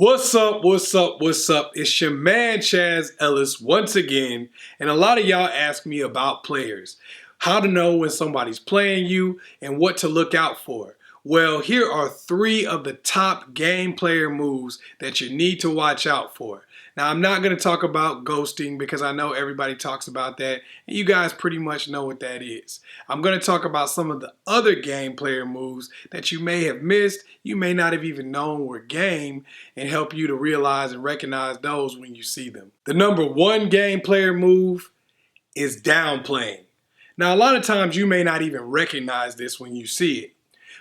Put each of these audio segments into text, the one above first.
What's up? What's up? What's up? It's your man Chaz Ellis once again, and a lot of y'all ask me about players, how to know when somebody's playing you and what to look out for. Well, here are three of the top game player moves that you need to watch out for. Now, I'm not going to talk about ghosting because I know everybody talks about that, and you guys pretty much know what that is. I'm going to talk about some of the other game player moves that you may have missed, you may not have even known were game, and help you to realize and recognize those when you see them. The number one game player move is downplaying. Now, a lot of times you may not even recognize this when you see it.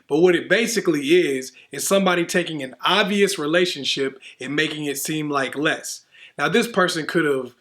But what it basically is somebody taking an obvious relationship and making it seem like less. Now, this person could have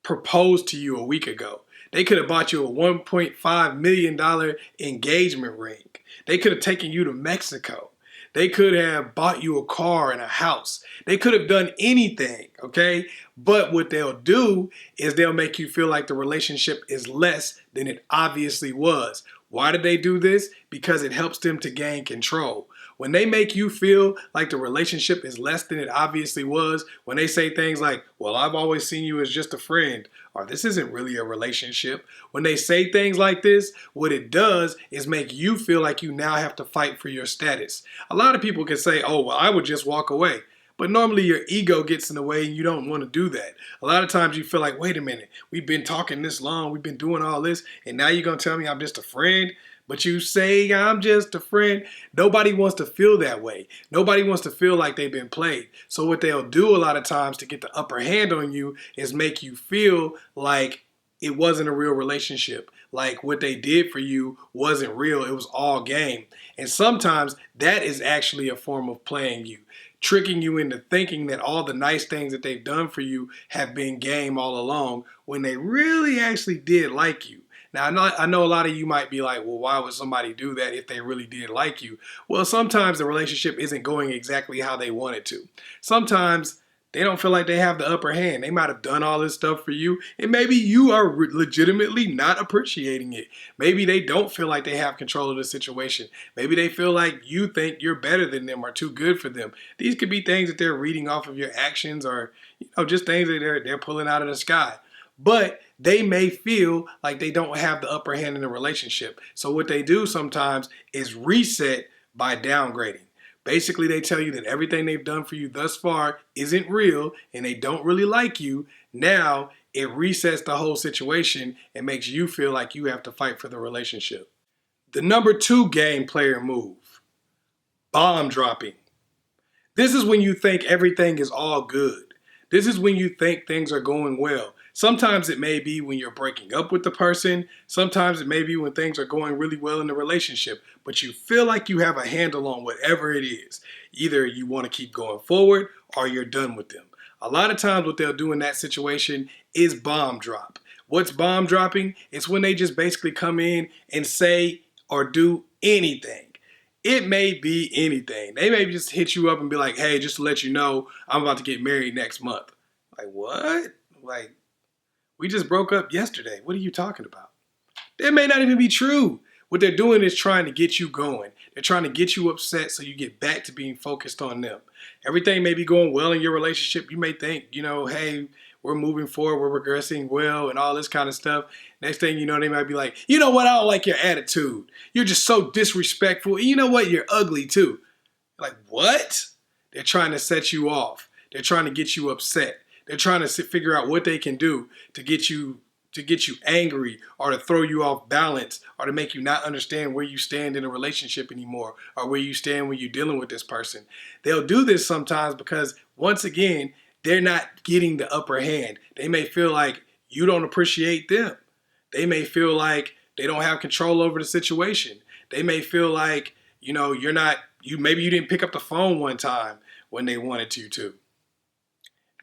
proposed to you a week ago. They could have bought you a $1.5 million engagement ring. They could have taken you to Mexico. They could have bought you a car and a house. They could have done anything, okay? But what they'll do is they'll make you feel like the relationship is less than it obviously was. Why did they do this? Because it helps them to gain control. When they make you feel like the relationship is less than it obviously was, when they say things like, well, I've always seen you as just a friend, or this isn't really a relationship. When they say things like this, what it does is make you feel like you now have to fight for your status. A lot of people can say, oh, well, I would just walk away. But normally your ego gets in the way and you don't want to do that. A lot of times you feel like, wait a minute, we've been talking this long, we've been doing all this, and now you're going to tell me I'm just a friend? But you say I'm just a friend. Nobody wants to feel that way. Nobody wants to feel like they've been played. So what they'll do a lot of times to get the upper hand on you is make you feel like it wasn't a real relationship. Like what they did for you wasn't real. It was all game. And sometimes that is actually a form of playing you, tricking you into thinking that all the nice things that they've done for you have been game all along when they really actually did like you. Now, I know a lot of you might be like, well, why would somebody do that if they really did like you? Well, sometimes the relationship isn't going exactly how they want it to. Sometimes they don't feel like they have the upper hand. They might have done all this stuff for you, and maybe you are legitimately not appreciating it. Maybe they don't feel like they have control of the situation. Maybe they feel like you think you're better than them or too good for them. These could be things that they're reading off of your actions or just things that they're pulling out of the sky. But they may feel like they don't have the upper hand in the relationship. So what they do sometimes is reset by downgrading. Basically, they tell you that everything they've done for you thus far isn't real and they don't really like you. Now it resets the whole situation and makes you feel like you have to fight for the relationship. The number two game player move, bomb dropping. This is when you think everything is all good. This is when you think things are going well. Sometimes it may be when you're breaking up with the person. Sometimes it may be when things are going really well in the relationship, but you feel like you have a handle on whatever it is. Either you want to keep going forward or you're done with them. A lot of times what they'll do in that situation is bomb drop. What's bomb dropping? It's when they just basically come in and say or do anything. It may be anything. They may just hit you up and be like, hey, just to let you know, I'm about to get married next month. Like, what? Like, we just broke up yesterday. What are you talking about? That may not even be true. What they're doing is trying to get you going. They're trying to get you upset so you get back to being focused on them. Everything may be going well in your relationship. You may think, hey, we're moving forward, we're progressing well and all this kind of stuff. Next thing you know, they might be like, you know what, I don't like your attitude. You're just so disrespectful. And you know what, you're ugly too. Like, what? They're trying to set you off. They're trying to get you upset. They're trying to figure out what they can do to get you angry or to throw you off balance or to make you not understand where you stand in a relationship anymore or where you stand when you're dealing with this person. They'll do this sometimes because, once again, they're not getting the upper hand. They may feel like you don't appreciate them. They may feel like they don't have control over the situation. They may feel like, maybe you didn't pick up the phone one time when they wanted you to.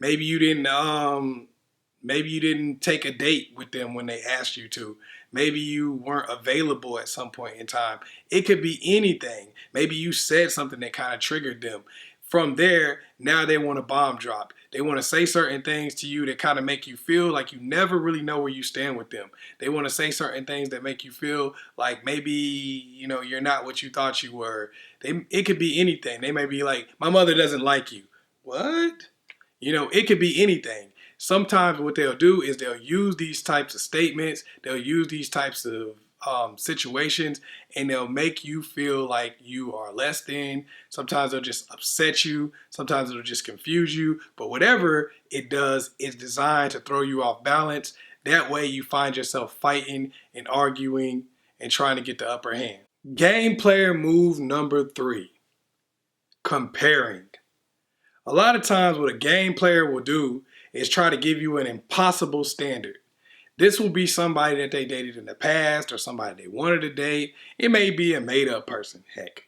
Maybe you didn't take a date with them when they asked you to. Maybe you weren't available at some point in time. It could be anything. Maybe you said something that kind of triggered them. From there, now they want to bomb drop. They want to say certain things to you that kind of make you feel like you never really know where you stand with them. They want to say certain things that make you feel like maybe, you're not what you thought you were. It could be anything. They may be like, my mother doesn't like you. what? It could be anything. Sometimes what they'll do is they'll use these types of statements, they'll use these types of situations, and they'll make you feel like you are less than. Sometimes they'll just upset you. Sometimes it'll just confuse you. But whatever it does, it's designed to throw you off balance. That way you find yourself fighting and arguing and trying to get the upper hand. Game player move number 3, comparing. A lot of times what a game player will do is try to give you an impossible standard. This will be somebody that they dated in the past or somebody they wanted to date. It may be a made up person, heck.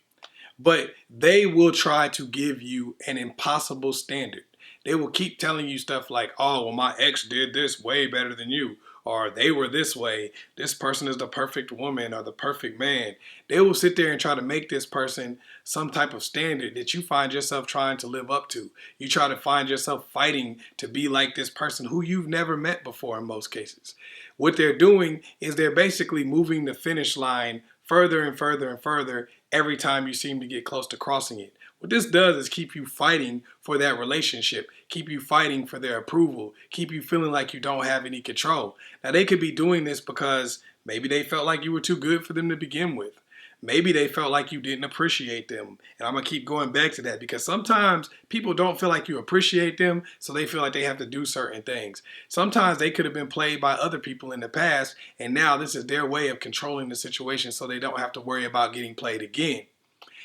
But they will try to give you an impossible standard. They will keep telling you stuff like, oh, well, my ex did this way better than you. Or they were this way. This person is the perfect woman or the perfect man. They will sit there and try to make this person some type of standard that you find yourself trying to live up to. You try to find yourself fighting to be like this person who you've never met before in most cases. What they're doing is they're basically moving the finish line further and further and further every time you seem to get close to crossing it. What this does is keep you fighting for that relationship, keep you fighting for their approval, keep you feeling like you don't have any control. Now, they could be doing this because maybe they felt like you were too good for them to begin with. Maybe they felt like you didn't appreciate them. And I'm going to keep going back to that because sometimes people don't feel like you appreciate them, so they feel like they have to do certain things. Sometimes they could have been played by other people in the past, and now this is their way of controlling the situation so they don't have to worry about getting played again.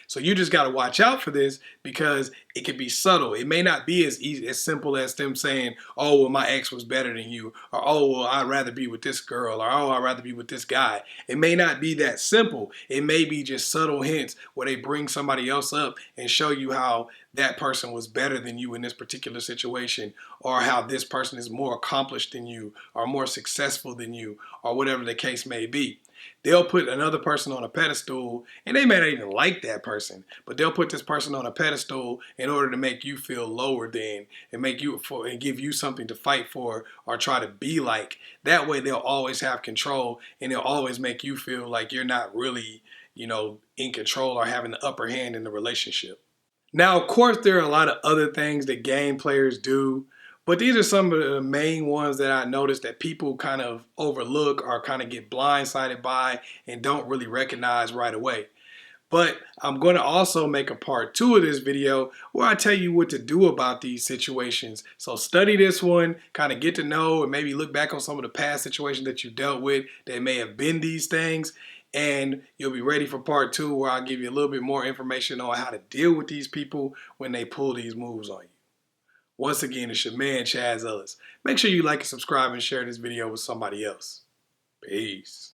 So you just got to watch out for this because it can be subtle. It may not be as easy, as simple as them saying, oh, well, my ex was better than you, or oh, well, I'd rather be with this girl, or oh, I'd rather be with this guy. It may not be that simple. It may be just subtle hints where they bring somebody else up and show you how that person was better than you in this particular situation, or how this person is more accomplished than you, or more successful than you, or whatever the case may be. They'll put another person on a pedestal, and they may not even like that person, but they'll put this person on a pedestal in order to make you feel lower than, and and give you something to fight for or try to be like. That way they'll always have control, and they'll always make you feel like you're not really, in control or having the upper hand in the relationship. Now, of course, there are a lot of other things that game players do, but these are some of the main ones that I noticed that people kind of overlook or kind of get blindsided by and don't really recognize right away. But I'm going to also make a part 2 of this video where I tell you what to do about these situations. So study this one, kind of get to know and maybe look back on some of the past situations that you dealt with that may have been these things. And you'll be ready for part 2 where I'll give you a little bit more information on how to deal with these people when they pull these moves on you. Once again, it's your man, Chaz Ellis. Make sure you like and subscribe and share this video with somebody else. Peace.